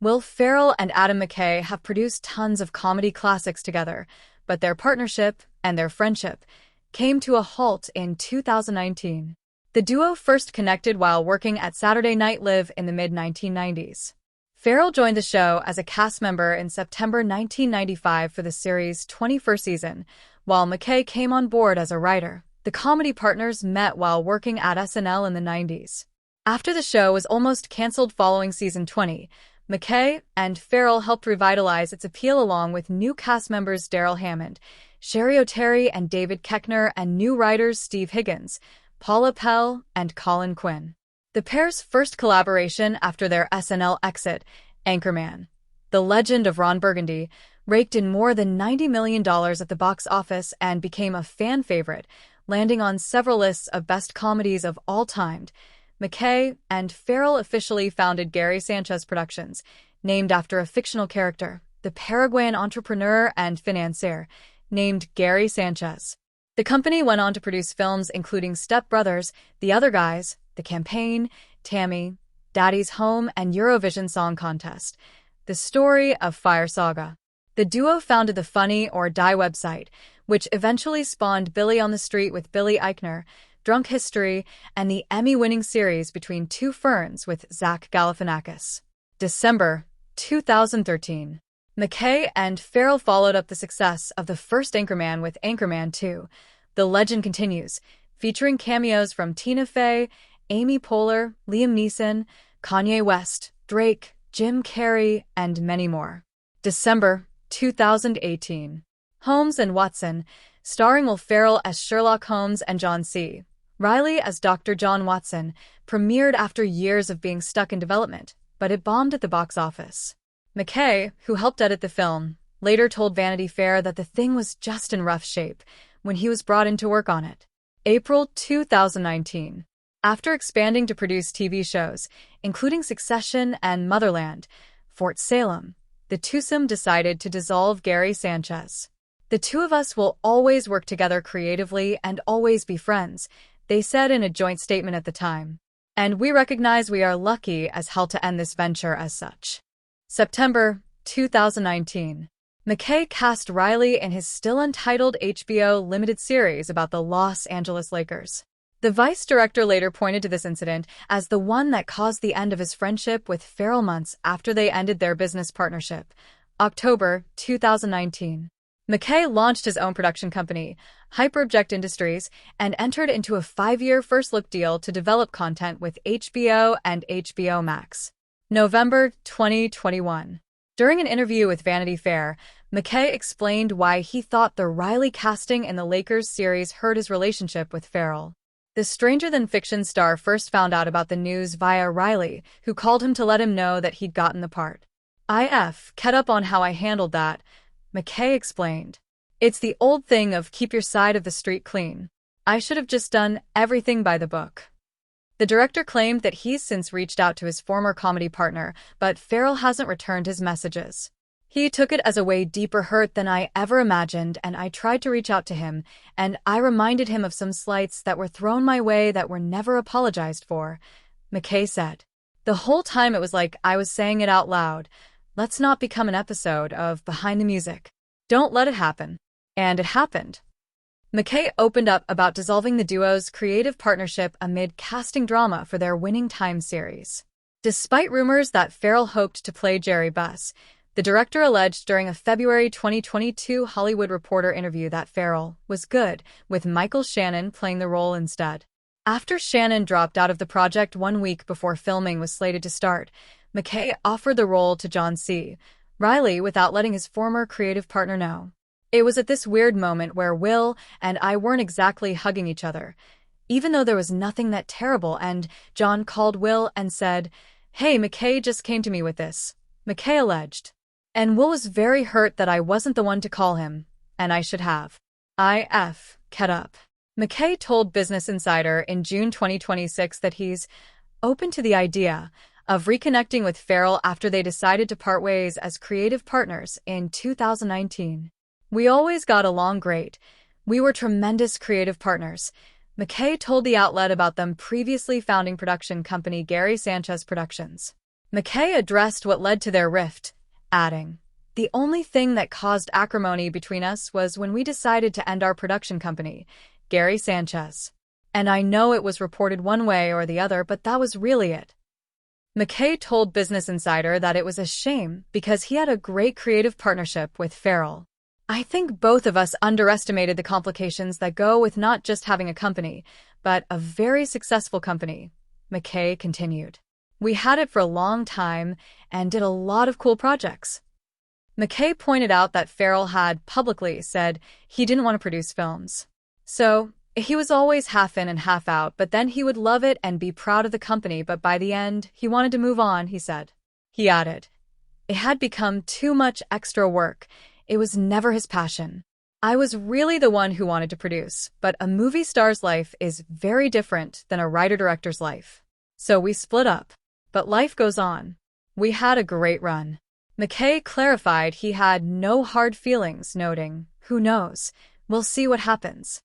Will Ferrell and Adam McKay have produced tons of comedy classics together, but their partnership and their friendship came to a halt in 2019. The duo first connected while working at Saturday Night Live in the mid-1990s. Ferrell joined the show as a cast member in September 1995 for the series' 21st season, while McKay came on board as a writer. The comedy partners met while working at SNL in the 90s. After the show was almost canceled following season 20, McKay and Ferrell helped revitalize its appeal along with new cast members Daryl Hammond, Sherry O'Terry and David Koechner, and new writers Steve Higgins, Paula Pell, and Colin Quinn. The pair's first collaboration after their SNL exit, Anchorman, The Legend of Ron Burgundy, raked in more than $90 million at the box office and became a fan favorite, landing on several lists of best comedies of all time. McKay and Ferrell officially founded Gary Sanchez Productions, named after a fictional character, the Paraguayan entrepreneur and financier, named Gary Sanchez. The company went on to produce films including Step Brothers, The Other Guys, The Campaign, Tammy, Daddy's Home, and Eurovision Song Contest, The Story of Fire Saga. The duo founded the Funny or Die website, which eventually spawned Billy on the Street with Billy Eichner, Drunk History, and the Emmy-winning series Between Two Ferns with Zach Galifianakis. December 2013. McKay and Ferrell followed up the success of the first Anchorman with Anchorman 2, The Legend Continues, featuring cameos from Tina Fey, Amy Poehler, Liam Neeson, Kanye West, Drake, Jim Carrey, and many more. December 2018. Holmes and Watson, starring Will Ferrell as Sherlock Holmes and John C. Reilly as Dr. John Watson, premiered after years of being stuck in development, but it bombed at the box office. McKay, who helped edit the film, later told Vanity Fair that the thing was just in rough shape when he was brought in to work on it. April 2019. After expanding to produce TV shows, including Succession and Motherland, Fort Salem, the twosome decided to dissolve Gary Sanchez. "The two of us will always work together creatively and always be friends," they said in a joint statement at the time. "And we recognize we are lucky as hell to end this venture as such." September 2019. McKay cast Riley in his still untitled HBO limited series about the Los Angeles Lakers. The Vice director later pointed to this incident as the one that caused the end of his friendship with Ferrell months after they ended their business partnership. October 2019. McKay launched his own production company, Hyperobject Industries, and entered into a 5-year first-look deal to develop content with HBO and HBO Max. November 2021. During an interview with Vanity Fair, McKay explained why he thought the Riley casting in the Lakers series hurt his relationship with Ferrell. The Stranger Than Fiction star first found out about the news via Riley, who called him to let him know that he'd gotten the part. "I've kept up on how I handled that," McKay explained. "It's the old thing of keep your side of the street clean. I should have just done everything by the book." The director claimed that he's since reached out to his former comedy partner, but Ferrell hasn't returned his messages. "He took it as a way deeper hurt than I ever imagined, and I tried to reach out to him, and I reminded him of some slights that were thrown my way that were never apologized for," McKay said. "The whole time it was like I was saying it out loud. Let's not become an episode of Behind the Music. Don't let it happen." And it happened. McKay opened up about dissolving the duo's creative partnership amid casting drama for their Winning Time series. Despite rumors that Ferrell hoped to play Jerry Buss, the director alleged during a February 2022 Hollywood Reporter interview that Ferrell was good with Michael Shannon playing the role instead. After Shannon dropped out of the project 1 week before filming was slated to start, McKay offered the role to John C. Reilly without letting his former creative partner know. "It was at this weird moment where Will and I weren't exactly hugging each other, even though there was nothing that terrible, and John called Will and said, 'Hey, McKay just came to me with this,'" McKay alleged. "And Will was very hurt that I wasn't the one to call him, and I should have. I've kept up." McKay told Business Insider in June 2026 that he's open to the idea of reconnecting with Ferrell after they decided to part ways as creative partners in 2019. "We always got along great. We were tremendous creative partners," McKay told the outlet about them previously founding production company Gary Sanchez Productions. McKay addressed what led to their rift, adding, "The only thing that caused acrimony between us was when we decided to end our production company, Gary Sanchez. And I know it was reported one way or the other, but that was really it." McKay told Business Insider that it was a shame because he had a great creative partnership with Ferrell. "I think both of us underestimated the complications that go with not just having a company, but a very successful company," McKay continued. "We had it for a long time and did a lot of cool projects." McKay pointed out that Ferrell had publicly said he didn't want to produce films. So, he was always half in and half out, but then he would love it and be proud of the company, but by the end, he wanted to move on, he said. He added, "It had become too much extra work. It was never his passion. I was really the one who wanted to produce, but a movie star's life is very different than a writer-director's life. So we split up. But life goes on. We had a great run." McKay clarified he had no hard feelings, noting, "Who knows? We'll see what happens."